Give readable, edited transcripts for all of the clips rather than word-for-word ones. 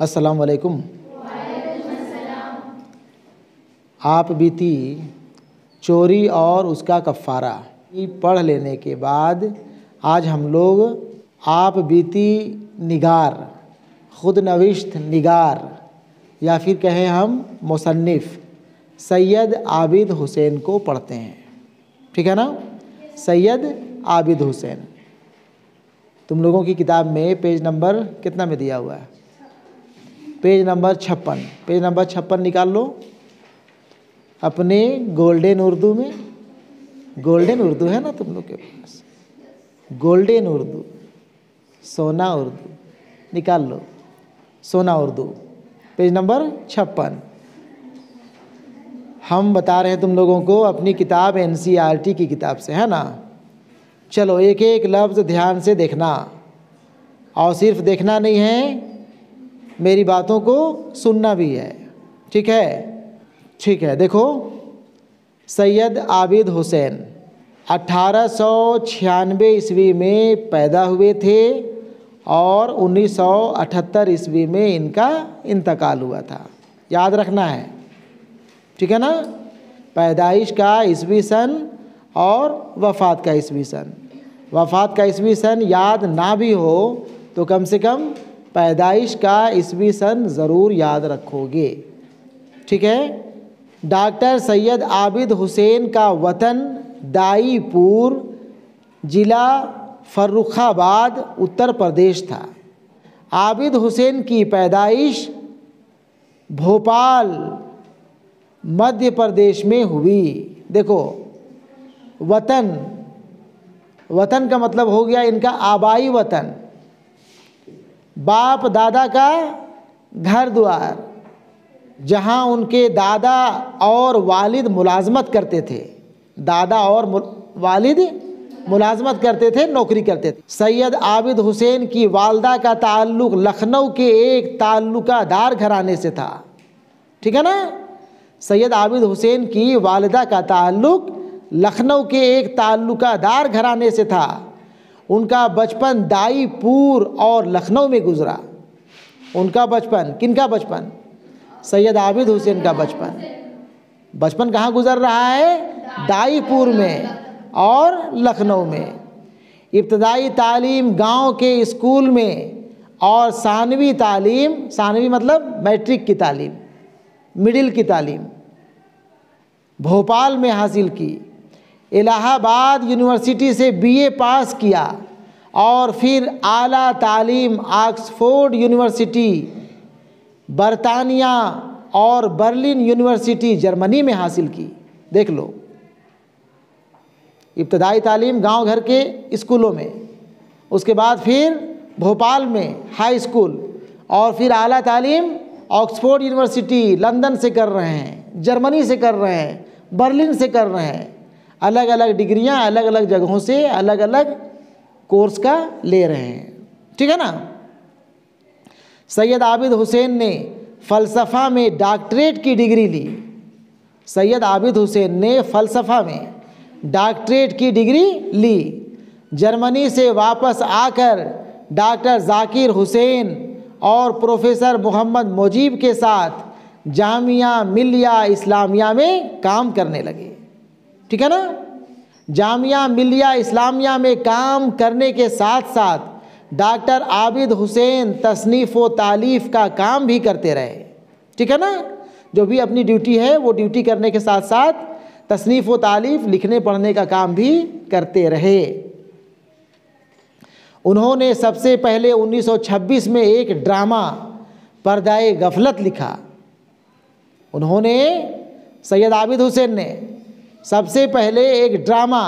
अस्सलाम वालेकुम। आप बीती चोरी और उसका कफ़ारा पढ़ लेने के बाद आज हम लोग आप बीती निगार, खुद नविश्त निगार या फिर कहें हम मुसन्निफ़ सैयद आबिद हुसैन को पढ़ते हैं। ठीक है ना? सैयद आबिद हुसैन। तुम लोगों की किताब में पेज नंबर कितना में दिया हुआ है? Page number 56। पेज नंबर 56 निकाल लो अपने गोल्डन उर्दू में। गोल्डन उर्दू है ना तुम लोग के पास? गोल्डन उर्दू, सोना उर्दू निकाल लो। सोना उर्दू पेज नंबर 56। हम बता रहे हैं तुम लोगों को अपनी किताब NCERT की किताब से, है ना? चलो एक एक लफ्ज़ ध्यान से देखना, और सिर्फ देखना नहीं है, मेरी बातों को सुनना भी है। ठीक है? ठीक है। देखो, सैयद आबिद हुसैन 1896 ईस्वी में पैदा हुए थे और 1978 ईस्वी में इनका इंतकाल हुआ था। याद रखना है, ठीक है ना? पैदाइश का ईस्वी सन और वफ़ात का ईस्वी सन। वफ़ात का ईस्वी सन याद ना भी हो तो कम से कम पैदाइश का ईस्वी सन ज़रूर याद रखोगे। ठीक है? डॉक्टर सैयद आबिद हुसैन का वतन दाईपुर, ज़िला फर्रुखाबाद, उत्तर प्रदेश था। आबिद हुसैन की पैदाइश भोपाल, मध्य प्रदेश में हुई। देखो, वतन, वतन का मतलब हो गया इनका आबाई वतन, बाप दादा का घर द्वार, जहाँ उनके दादा और वालिद मुलाजमत करते थे। दादा और वालिद मुलाजमत करते थे, नौकरी करते थे। सैयद आबिद हुसैन की वालदा का ताल्लुक़ लखनऊ के एक ताल्लुकादार घराने से था। ठीक है ना? सैयद आबिद हुसैन की वालिदा का ताल्लुक़ लखनऊ के एक ताल्लुकादार घराने से था। उनका बचपन दाईपुर और लखनऊ में गुजरा। उनका बचपन, किनका बचपन? सैयद आबिद हुसैन का बचपन। बचपन कहाँ गुजर रहा है? दाईपुर में और लखनऊ में। इब्तदाई तालीम गांव के स्कूल में और सानवी तालीम, सानवी मतलब मैट्रिक की तालीम, मिडिल की तालीम भोपाल में हासिल की। इलाहाबाद यूनिवर्सिटी से BA पास किया और फिर आला तालीम ऑक्सफोर्ड यूनिवर्सिटी, बरतानिया और बर्लिन यूनिवर्सिटी जर्मनी में हासिल की। देख लो, इब्तदाई तालीम गांव घर के स्कूलों में, उसके बाद फिर भोपाल में हाई स्कूल, और फिर आला तालीम ऑक्सफोर्ड यूनिवर्सिटी लंदन से कर रहे हैं, जर्मनी से कर रहे हैं, बर्लिन से कर रहे हैं। अलग अलग डिग्रियां अलग अलग जगहों से अलग अलग कोर्स का ले रहे हैं। ठीक है ना? सैयद आबिद हुसैन ने फ़लसफ़ा में डॉक्टरेट की डिग्री ली। सैयद आबिद हुसैन ने फ़लसफ़ा में डॉक्टरेट की डिग्री ली। जर्मनी से वापस आकर डॉक्टर जाकिर हुसैन और प्रोफेसर मोहम्मद मुजीब के साथ जामिया मिलिया इस्लामिया में काम करने लगे। ठीक है ना? जामिया मिलिया इस्लामिया में काम करने के साथ साथ डॉक्टर आबिद हुसैन तसनीफ़ व तालीफ़ का काम भी करते रहे। ठीक है ना? जो भी अपनी ड्यूटी है वो ड्यूटी करने के साथ साथ तसनीफ़ व तालीफ़, लिखने पढ़ने का काम भी करते रहे। उन्होंने सबसे पहले 1926 में एक ड्रामा पर्दाए गफलत लिखा। उन्होंने, सैयद आबिद हुसैन ने सबसे पहले एक ड्रामा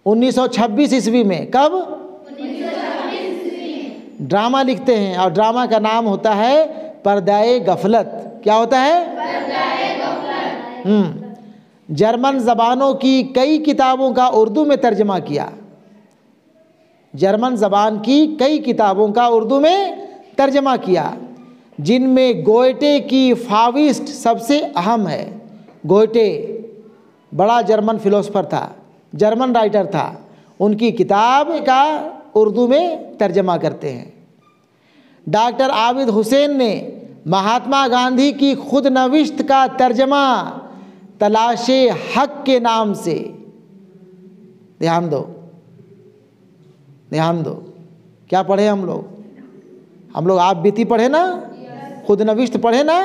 1926 ईस्वी में, कब? 1926 ईस्वी में ड्रामा लिखते हैं, और ड्रामा का नाम होता है पर्दाए गफलत। क्या होता है? पर्दाए गफलत। जर्मन ज़बानों की कई किताबों का उर्दू में तर्जमा किया। जर्मन ज़बान की कई किताबों का उर्दू में तर्जमा किया, जिनमें गोएटे की फाविस्ट सबसे अहम है। गोएटे बड़ा जर्मन फिलोसफर था, जर्मन राइटर था। उनकी किताब का उर्दू में तर्जमा करते हैं। डॉक्टर आबिद हुसैन ने महात्मा गांधी की खुद नविश्त का तर्जमा तलाशे हक के नाम से, ध्यान दो ध्यान दो, क्या पढ़े हम लोग आप बीती पढ़े ना, खुद नविश्त पढ़े ना,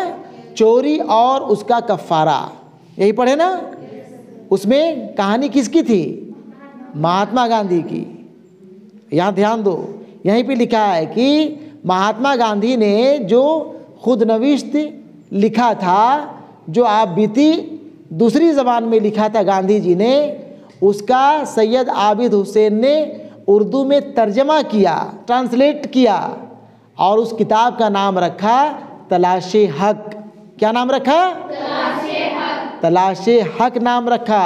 चोरी और उसका कफ़ारा, यही पढ़े ना। उसमें कहानी किसकी थी? महात्मा गांधी की। यहाँ ध्यान दो, यहीं पे लिखा है कि महात्मा गांधी ने जो खुद नविश्त लिखा था, जो आप बीती दूसरी ज़बान में लिखा था गांधी जी ने, उसका सैयद आबिद हुसैन ने उर्दू में तर्जमा किया, ट्रांसलेट किया, और उस किताब का नाम रखा तलाशे हक। क्या नाम रखा? तलाशे हक। तलाशे हक नाम रखा,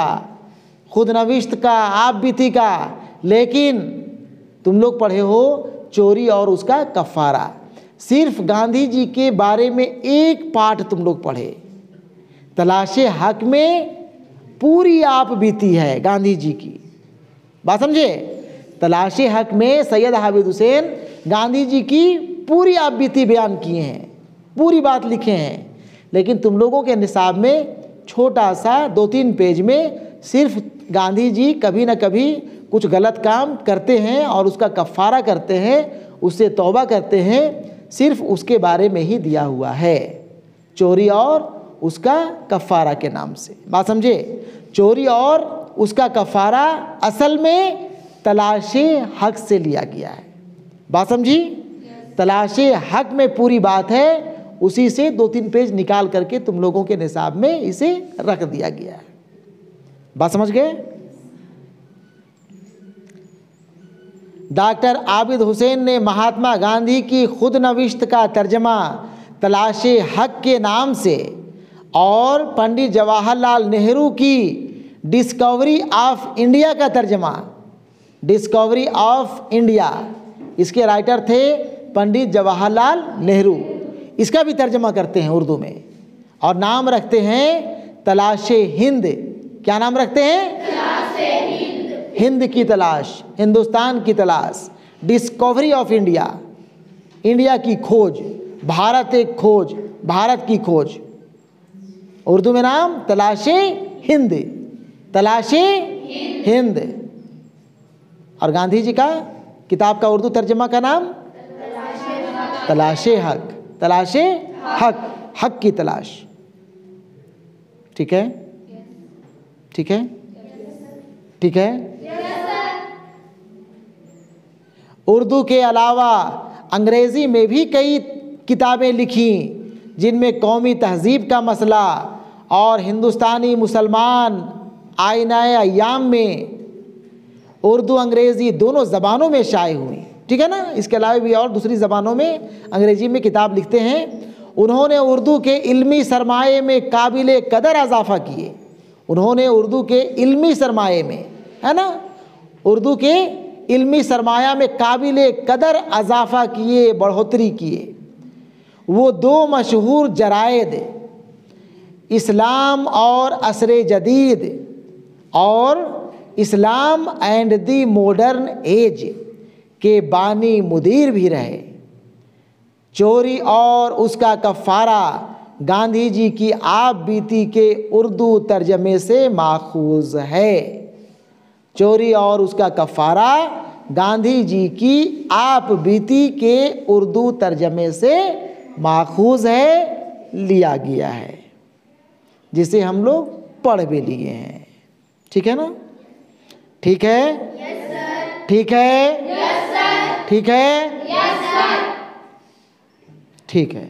खुद नविश्त का, आप बीती का। लेकिन तुम लोग पढ़े हो चोरी और उसका कफ़ारा। सिर्फ गांधी जी के बारे में एक पाठ तुम लोग पढ़े। तलाशे हक में पूरी आप बीती है गांधी जी की, बात समझे? तलाशे हक में सैयद आबिद हुसैन गांधी जी की पूरी आप बीती बयान किए हैं, पूरी बात लिखे हैं। लेकिन तुम लोगों के निसाब में छोटा सा 2-3 पेज में सिर्फ गांधी जी कभी ना कभी कुछ गलत काम करते हैं और उसका कफ़ारा करते हैं, उससे तौबा करते हैं, सिर्फ उसके बारे में ही दिया हुआ है, चोरी और उसका कफ़ारा के नाम से। बात समझे? चोरी और उसका कफ़ारा असल में तलाशे हक से लिया गया है। बात समझी? तलाशे हक में पूरी बात है, उसी से 2-3 पेज निकाल करके तुम लोगों के निसाब में इसे रख दिया गया है। बात समझ गए? डॉक्टर आबिद हुसैन ने महात्मा गांधी की खुद नविश्त का तर्जमा तलाशे हक के नाम से और पंडित जवाहरलाल नेहरू की डिस्कवरी ऑफ इंडिया का तर्जमा, डिस्कवरी ऑफ इंडिया, इसके राइटर थे पंडित जवाहरलाल नेहरू, इसका भी तर्जमा करते हैं उर्दू में और नाम रखते हैं तलाशे हिंद। क्या नाम रखते हैं? तलाशे हिंद। हिंद की तलाश, हिंदुस्तान की तलाश, डिस्कवरी ऑफ इंडिया, इंडिया की खोज, भारत एक खोज, भारत की खोज। उर्दू में नाम तलाशे हिंद, तलाशे हिंद। और गांधी जी का किताब का उर्दू तर्जमा का नाम तलाशे हक, तलाशे हक, हक की तलाश। ठीक है? ठीक है? ठीक है? उर्दू के अलावा अंग्रेज़ी में भी कई किताबें लिखी, जिनमें कौमी तहज़ीब का मसला और हिंदुस्तानी मुसलमान आईनाए अय्याम में उर्दू अंग्रेज़ी दोनों ज़बानों में शाये हुई। ठीक है ना? इसके अलावा भी और दूसरी ज़बानों में अंग्रेज़ी में किताब लिखते हैं। उन्होंने उर्दू के इल्मी सरमाए में काबिल कदर इजाफ़ा किए। उन्होंने उर्दू के इल्मी सरमाए में, है ना, उर्दू के इल्मी सरमाया में काबिल कदर इजाफ़ा किए, बढ़ोतरी किए। वो 2 मशहूर जरायद, इस्लाम और असरे जदीद और इस्लाम एंड दी मॉडर्न एज के बानी मुदीर भी रहे। चोरी और उसका कफ़ारा गांधी जी की आप बीती के उर्दू तर्जमे से माखूज़ है। चोरी और उसका कफ़ारा गांधी जी की आप बीती के उर्दू तर्जमे से माखूज़ है, लिया गया है, जिसे हम लोग पढ़ भी लिए हैं। ठीक है ना? ठीक है? Yes sir. ठीक है? Yes sir. ठीक है? Yes sir. ठीक है।